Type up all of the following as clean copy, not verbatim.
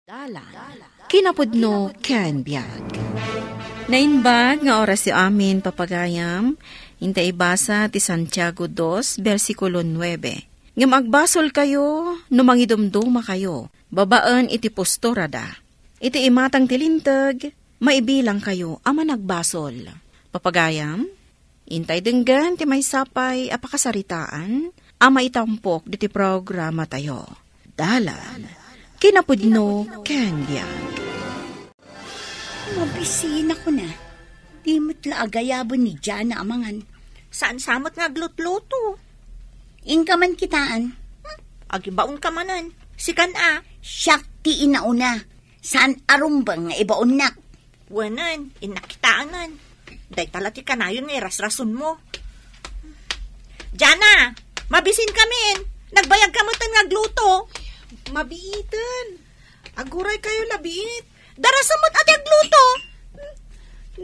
Dalan, kinapudno ken biag. Nainbag nga oras si amin papagayam, hintay basa ti Santiago 2, versikulo 9. Nga magbasol kayo, numangidumduma kayo, babaan iti postorada. Iti imatang tilintag, maibilang kayo, ama nagbasol. Papagayam, hintay denggan ti may sapay apakasaritaan, ama itampok diti programa tayo. Dalan, kinapudno ken biag. Mabisin ako na. Di mo't laagayabon ni Jana amangan. Saan samot nga glutluto? Inka man kitaan. Agibaon ka manan. Sikan a. Siyak ti inauna. Saan arumbang nga ibaon nak? Wanan, inakitaanan. Day talati ka na yun nga rasrason mo. Jana, mabisin kamin. Nagbayag ka mo nga gluto. Mabiitan. Aguray kayo labiit. Darasamot ati agluto.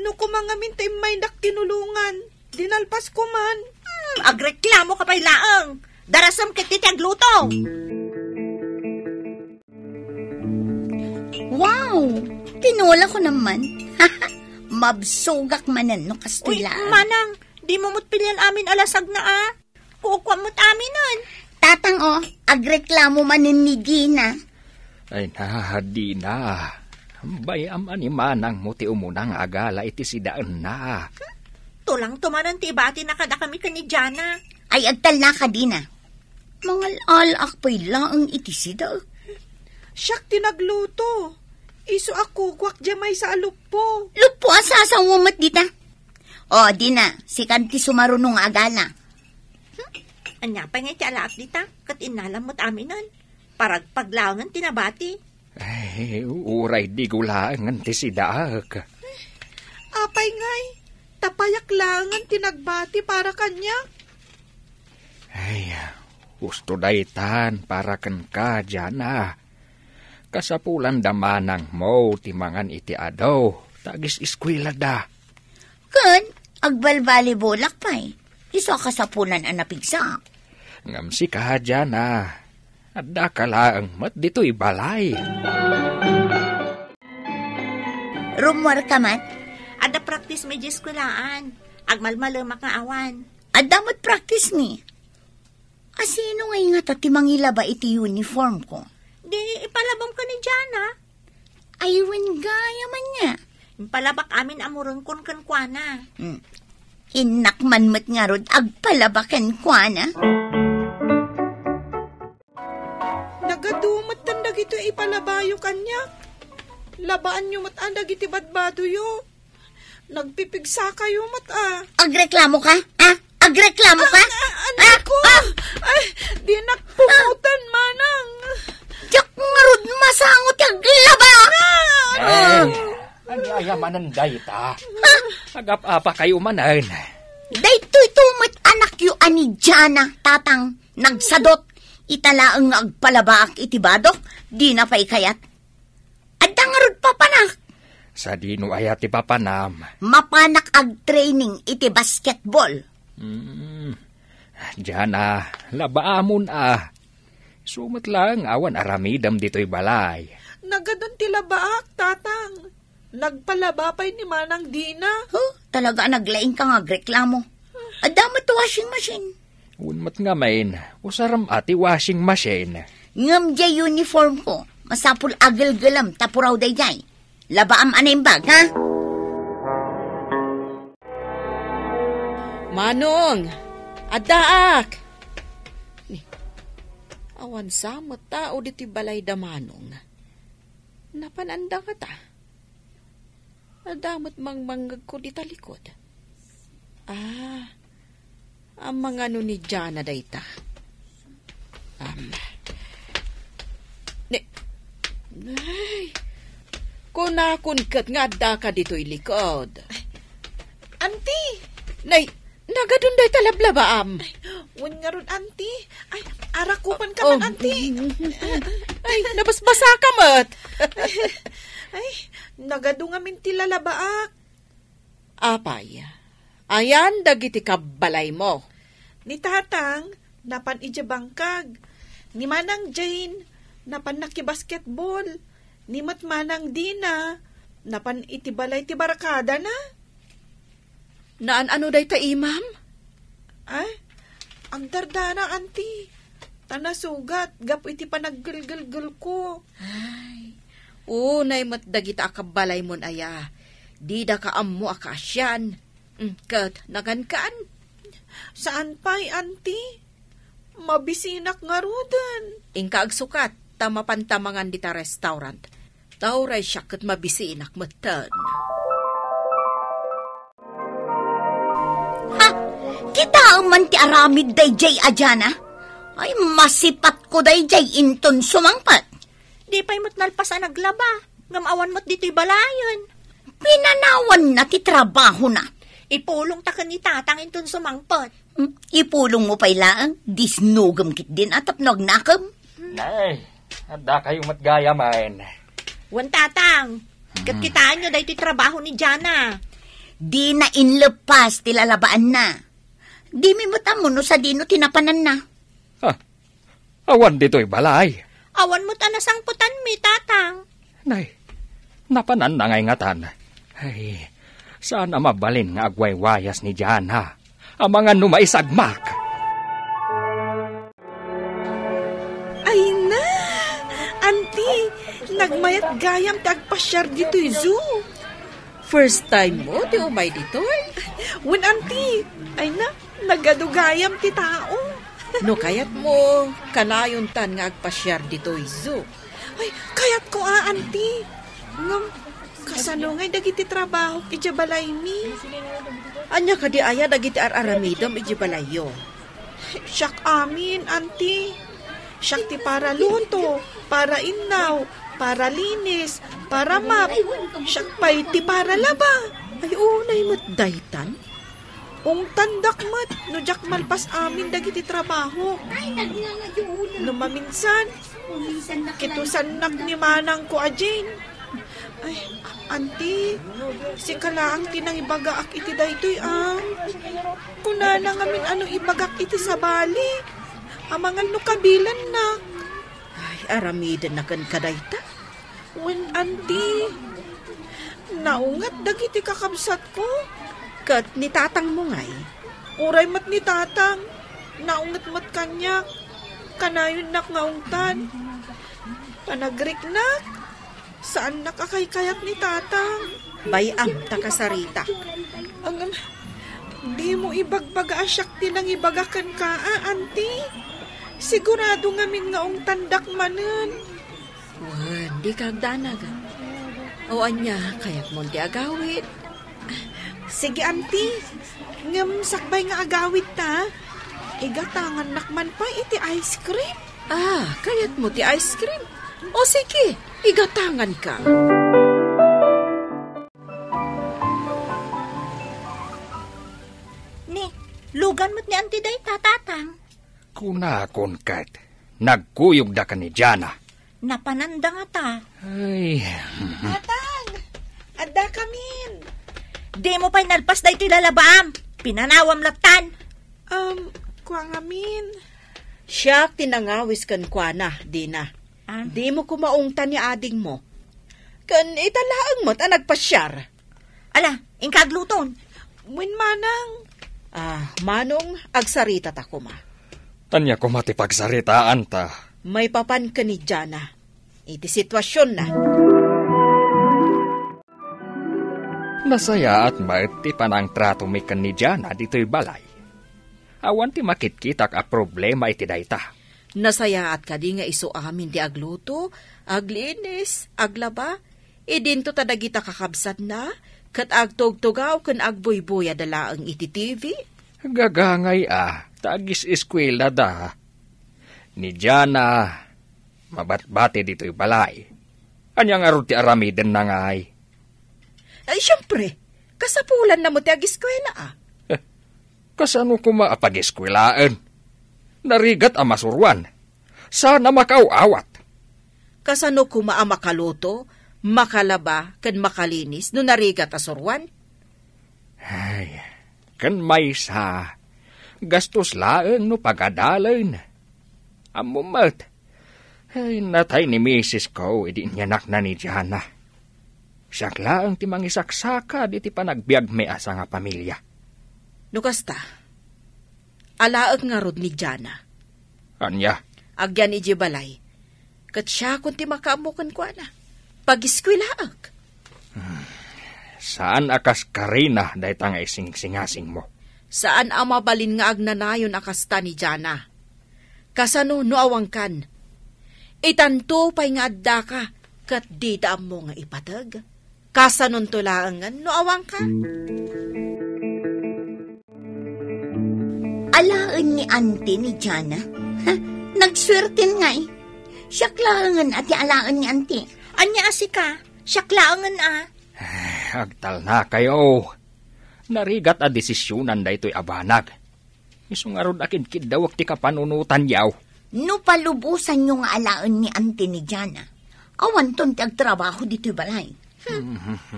No kumangamin tayo may naktinulungan. Dinalpas ko man. Agreklamo ka pa'y laang. Darasam kititi agluto. Wow! Tinola ko naman. Mabsugak manan no Uy, kastilaan. manang, di mo mutpilian amin alasag na Kukuha mo't amin nun. Tatang agreklamo manin ni Gina. Ay di na. Bayam ani manang mo ti umunang agala iti sidaan na. Tulang tumanan ti ibati na kada kami ni Jana. Ay agtal na ka din Mangal-alak pa'y laang iti sida. Siyak tinagluto. Iso ako, kwak jamay sa alupo. Lupo asasang umat dita. Di na, si kanti sumarunong agala. Anya pa nga ti alaak dita, kat inalamot amin nun. Parag paglawangan tinabati. Ay, uray di gulangan ti sidaak. Apay ngay, tapayak langan tinagbati para kanya. Ay, gusto daytan para kan ka Jana. Kasapulan damanang mo timangan iti adaw, tagis iskwila da. Kun, agbalbali bolak pa'y. Iso kasapulan ang napigsak. Ngam si ka Jana. Adda ka lang mat dito'y balay. Rumwar ka mat? Ada practice medyo eskulaan. Agmalmalamak nga awan. Adda mo't practice ni. Asino nga nga ti mangilaba iti uniform ko? Di ipalabam ka ni Jana. Aywan gaya man niya. Impalabak amin amurong kon kankwana. Inakman mo't nga rod agpalabakan kwa na. Nagadumat tandag ito ipalabayo kanya. Labaan nyo mat andag iti badbado yo. Nagpipigsa kayo mat Agreklamo ka? Agreklamo ka? Anak ko! Ay, di nakpumutan manang. Diyak nga rod masangot yung laba! Ay, ayamanan dayta. Agap-apa kayo manan. Daytoy tumit anak yu ani Jana, tatang, nagsadot. Italaang agpalabaak itibadok, di na pa'y kayat. Adda nga rod papanak. Sa dino ayat ti papanam. Mapanak ag-training iti basketball. Jana, labaamon Sumat lang awan aramidam dito'y balay. Nagadon tila baak, tatang. Nagpalaba pa'y ni Manang Dina. Talaga naglaing ka nga agreklamo. Adda mo to washing machine. Unmat nga main, usaram ati washing machine. Ngam jay uniform ko. Masapul agal-galam tapuraw day jay. Labaam anay bag, ha? Manong, adaak. Awan samot tao diti balay da Manong. Napananda ka ta. Adamot mangmanggag ko di talikod. Ang mga ni Jana dayta. Ay, kunakun kat nga da ka dito'y likod. Auntie! Nay, nagadun day talablabaam. Wan nga ron, auntie. Ay, arakupan ka man, auntie. Ay, nabasbasa ka mat. Ay, nagadungamin tila labaak. Apay, ayan dagiti kabalay mo. Ni tatang, napan ija bangkag. Ni Manang Jane, napan nakibasketball. Ni matmanang di na. Napan itibalay ti barakada na. Naan ano day ta, imam? Ay, ang dardana, auntie. Tanasugat, gapo iti panaggalgalgal ko. Unay mat dagita akabalay mon aya. Di da ka ammo akasyan. Kat, nagankaan. Saan pa'y, auntie? Mabisinak nga rudan. Ingka agsukat, tamapantamangan dita restaurant. Tauray siya kat mabisinak matan. Ha? Kita ang man ti aramid day jay ajana? Ay, masipat ko day jay inton sumangpat. Di pa'y mo't nalpasan naglaba. Ngamawan mo't dito'y balayan. Pinanawan na ti trabaho na. Ipulong ta ka ni tatang inton sumangpot. Ipulong mo pa'y laang, disnugam kit din at apnagnakam. Nay, ada kayo matgaya man. Wan tatang, kitaan nyo dahil trabaho ni Jana. Di na inlepas ti lalabaan na. Di mi mo no sa dino tinapanan na. Awan dito'y balay. Awan mo tanasangputan mi, tatang. Nay, napanan na ngay ngatan. Ay, saan mabalin nga agwaywayas ni Jana? Ang mga numaisagmak. Ay na! Auntie, nagmayat gayam tagpasyar dito'y zoo. First time mo, di umay dito Wen, auntie, ay na, nagadugayam ti tao. No kayat mo, kanayon tan nga agpasyar dito zoo. Ay, kayat ko auntie. Ngam, kasano ngay dagiti trabaho iti balay mi. Anya ka di aya dagiti araramidom iti balayo. Siyak amin, auntie. Siyak ti para luto, para inaw, para linis, para map. Siyak pa'y ti para laba. Ay unay mo't daytan. Ung tandak mat, no jak malpas amin dagiti trabaho. No maminsan, kitusan nak ni manang ko ajin. Ay, auntie, si kalaang tinangibaga ak iti daytoy Kuna na ngamin ano ibagak iti sa bali. Amangan no kabilan na. Ay, aramidan na kan kadayta. Wen, auntie, naungat dagiti kakabsat ko. Kat ni tatang mo ngay. Uray mat ni tatang, naungat mat kanyak. Kanayon nak ngaungtan. Panagrik nak. Saan nakakaykayat ni tatang? Bayam takasarita. Ang di mo ibagbaga asyak tinang ibagakan ka, auntie? Sigurado ngamin nga tandak manen. Wan, di kagdanag. O anya, kayak mo di agawit. Sige, auntie. Ngam sakbay nga agawit ta. Igatangan nakman pa iti ice cream. Kaya't mo ti ice cream. O sige, igatangan ka. Ni, lugan mo't ni auntie day, tatang. Kunakon kat, nagkuyog da ka ni Jana. Napananda nga ta. Ay, Tatang, adda kamin. Di mo pa'y nalpas day ti lalabaam. Pinanawam latan. Kuang amin. Siya tinangawis kan kwa na, di na. Di mo kumaungtan ni ading mo. Kan italaang mo't nagpasyar. Ala, ingkagluton. Wen manang. Manong agsarita ta kuma. tanya ko matipagsaritaan ta. May papan ka ni Jana. Iti sitwasyon na. Nasaya at maiti pa ng trato mi kan ni Jana dito'y balay. Awan ti makitkitak a problema iti dayta. Nasaya at kadi nga iso amin di agluto, aglinis, aglaba, idinto tadagita kakabsat na, kat agtog-tugaw kan agbuybuya dala ang iti TV. Gagangay tagis eskwela da. Ni Jana, mabatbate dito'y balay. Anyang aro ti aramiden na ngay. Ay, syempre, kasapulan na mo ti agiskwela Kasano ko maapag-eskwelaan? Narigat ang masurwan. Sana makauawat. Kasano kuma ang makaluto, makalaba, kan makalinis, no narigat asurwan? Ay, kan may sa gastos laeng no pagadalan. Amumat, Ay, natay ni Mrs. ko, idi niyanak na ni Jana. Siya lang ti mangisaksaka, di ti panagbiag may asa nga pamilya. Nukasta, alaag nga rod ni Jana. Anya? Agyan iji balay. Kat siya kung ti makaamukan ko na. Pag-iskwilaag. Saan akas karina dahi nga ising-singasing mo? Saan ang mabalin nga agnanayon akasta ni Jana? Kasano no awangkan? Itanto pa'y nga adda ka, kat di daam mo nga ipatag. Kasanon tulaangan no awangkan? Alaan ni auntie ni Jana. Nagswerten nga eh. Siya klaangan at alaan ni auntie. Anya asi ka, siya klaangan Agtal na kayo. Narigat a desisyonan da ito'y abanag. Isong arod akin kidawak ti kapanunutan yaw. No palubusan nyo nga alaan ni auntie ni Jana. Awan ton ti agtrabaho dito'y balay.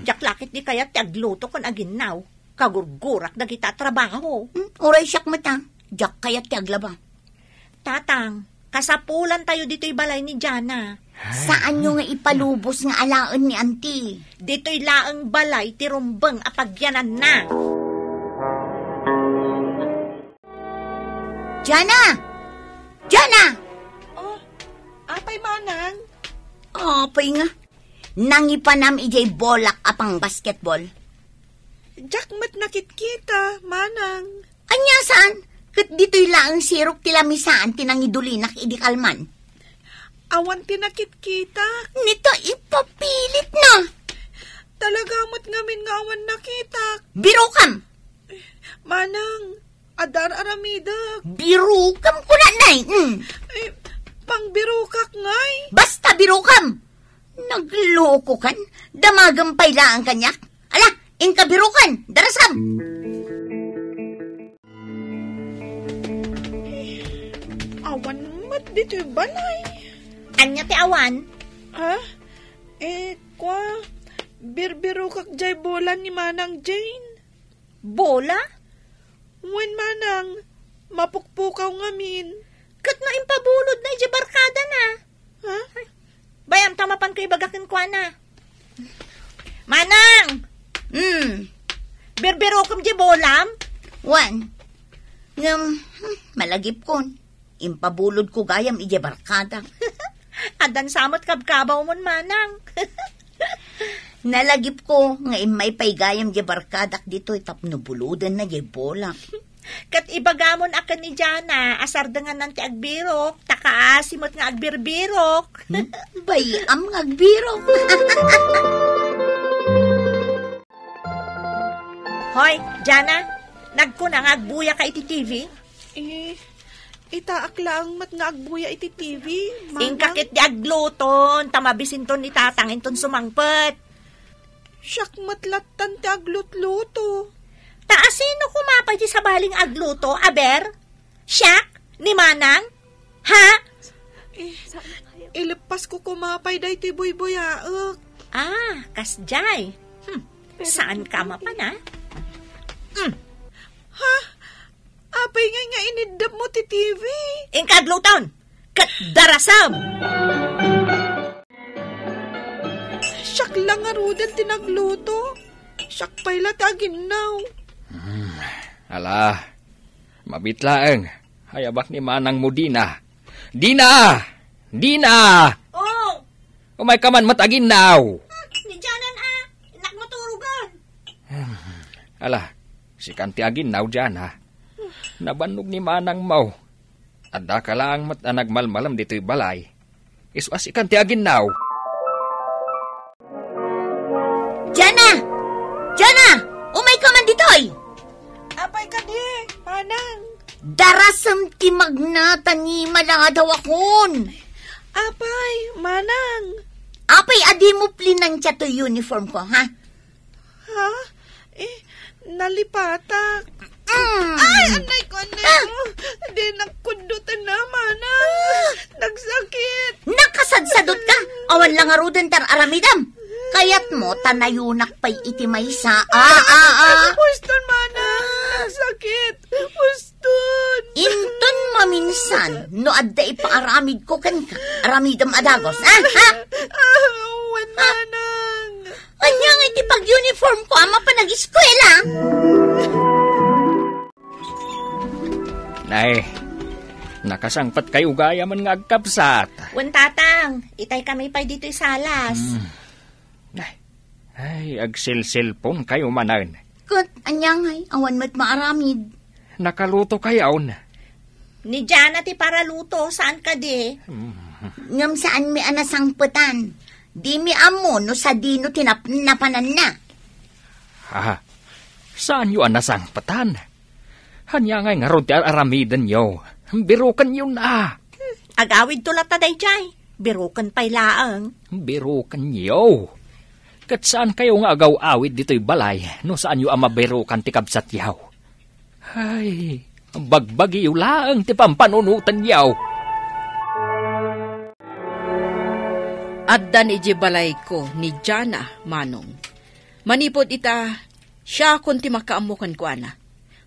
Jak lakit di kaya ti agluto kon aginaw. Kagurgurak na kita trabaho. Oray siyak mata. Jak kaya ti aglaba. Tatang, kasapulan tayo dito'y balay ni Jana. Saan nyo nga ipalubos nga alaan ni auntie? Dito'y laang balay ti rumbeng apagyanan na. Jana! Jana! Oh, apay manang. Apay nga. Nangipanam ijay bolak apang basketball. Jakmat nakit-kita, manang. Anya saan? Kat dito'y laang sirok tilamisaan tinangidulinak idikalman. Awan tinakit-kita. Nito ipapilit na. Talagamot ngamin nga awan nakita. Birukam! Manang, adar aramida. Birukam ko na, nay. Pang birukak ngay. Basta birukam! Nagloko kan? Damagampay lang kanyak? Ala, inka birukan! Darasam! Awan mat dito'y balay. Anya ti awan? Ha? Kwa, birbirukak jay bola ni Manang Jane. Bola? Wen manang, mapukpukaw ngamin. Kat na impabulod na iji barkada na. Ha? Bayam tamapan kay bagakin kwa na. Manang! Birbiro kam di bolam? Wan, malagip kon. Impabulod ko gayam ije barkada. Adan samot kabkabaw mon manang. Nalagip ko nga imay pay gayam ije barkadak dito tapno buludan na ije bola. Kat ibagamon akan ni Jana, asar dengan nanti agbirok, takaasimot nga agbirbirok. Bayam nga agbirok. Hoy, Jana, nagkuna nga agbuya ka iti TV? Itaak lang mat nga agbuya iti TV, manang. Ingkakit di agluton, tamabisinton ni tatanginton sumangpet. Siyak matlatan ti aglut-luto. Taasino kumapay di sa baling agluto, aber? Siyak? Ni Manang? Ha? Ilipas ko kumapay day ti buy-buyaak. Kasjay. Saan ka mapan, ha? Ha? Apay nga inidap mo ti TV. Ingkagluton! Kat darasam! Siyak lang nga rudan tinagluto. Siyak pa'y latagin now. Ala, mabitlaeng. Hayabak ni Manang mo Dina. Dina! Dina! Oh! Umay ka man matagin now. Ni Janan, inak mo turugan. Ala, si kanti agin now dyan, ha? Nabanog ni Manang mau. Adda ka lang nagmalmalam dito'y balay. Iswa si kanti agin now. Jana! Jana! Umay ka man ditoy! Apay ka di, Manang. Darasam ti magnata ni maladaw akon. Apay, Manang. Apay, adi mo plinan siya to uniform ko, ha? Ha? Nalipatak. Mm. Ay, anay ko, anay ko. Di nagkundutan na, Manang. Nagsakit. Nakasadsadot ka. Awan lang arudan tar aramidam. Kayat mo, tanayunak pa'y iti maysa. Puston, Manang. Nagsakit. Puston. Intun maminsan, no adda ipaaramid ko kan ka. Aramidam adagos, ha? Wala nang. Anya nga iti pag-uniform ko, ama pa nag-eskwela. Nay, nakasangpat kayo gaya man nga agkapsat. Tatang, itay kami pa dito salas. Nay, ay, agsil-silpon kayo manan. Kat, anya nga, awan mo't maaramid. Nakaluto kayo na. Ni Jana ti para luto, saan ka di? Ngam saan mi anasangputan. Di mi amo no sa dino tinapanan na. Ha? Saan yu anasang patan? Hanya ngay nga rod ti aramidan yo. Birukan yun na. Agawid tulat ta day jay. Birukan pa'y laang. Birukan yo. Kat saan kayo nga agaw-awid dito'y balay no saan yu ama birukan ti kabsat yaw? Ay, bagbagi yu laang ti pampanunutan yaw. Addan iji balay ko ni Jana, Manong. Manipod ita, siya kun ti makaamukan ko ana.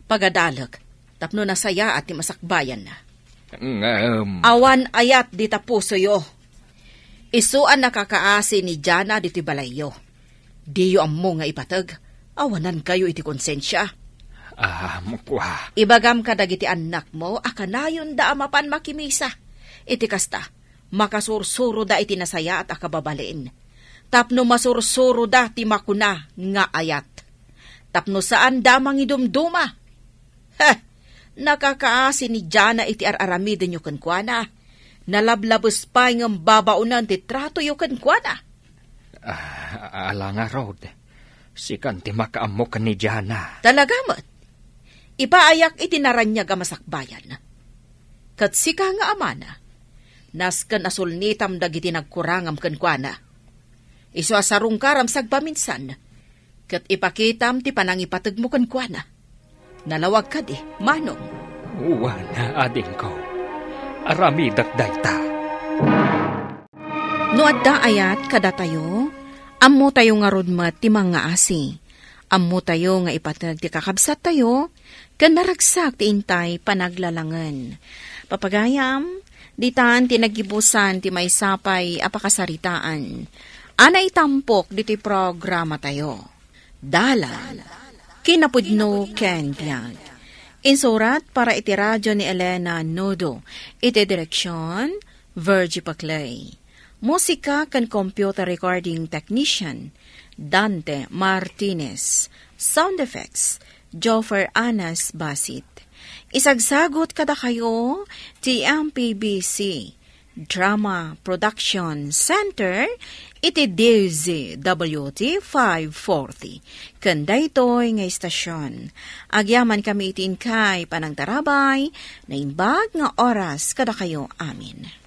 Pagadalag, tapno nasaya at ti masakbayan na. Awan ayat di tapuso yo. Isuan nakakaasi ni Jana diti balay yo. Di yo ammo nga ipatag, awanan kayo iti konsensya. Mukwa. Ibagam ka dagiti anak mo, akanayon da amapan makimisa. Iti kasta, makasursuro da iti nasaya at akababaliin. Tapno masursuro da ti makuna nga ayat. Tapno saan damang idumduma. Nakakaasi ni Jana iti araramidin yu kankwana. Nalablabos pa ng babaunan ti trato yu kankwana. Ala nga rod, sikan ti makaamukan ni Jana. Talaga mat, ipaayak iti naranyag masakbayan. Kat sika nga amana, naskan asulnitam dagiti nagkurangam kankwana. Isu asarong karam sagpaminsan, kat ipakitam ti panangipatag mo kankwana. Nalawag ka di, Manong. Uwana, ading ko. Aramidak dayta. No adda ayat kada tayo, ammo tayo nga rodmat ti mga asi. Ammo tayo nga ipatag ti kakabsat tayo, kan naragsak ti intay panaglalangan. Papagayam, ditan tinagibusan ti may sapay apakasaritaan. Ana itampok diti programa tayo. Dalal, kinapudno Ken Biag. Insurat para iti radyo ni Elena Nodo. Iti direksyon, Virgie Paclay. Musika kan computer recording technician, Dante Martinez. Sound effects, Joffer Anas Basit. Isagsagot kada kayo, TMPBC Drama Production Center, iti DZWT 540. Kanda ito'y nga istasyon. Agyaman kami itin kay panang tarabay, na imbag nga oras kada kayo amin.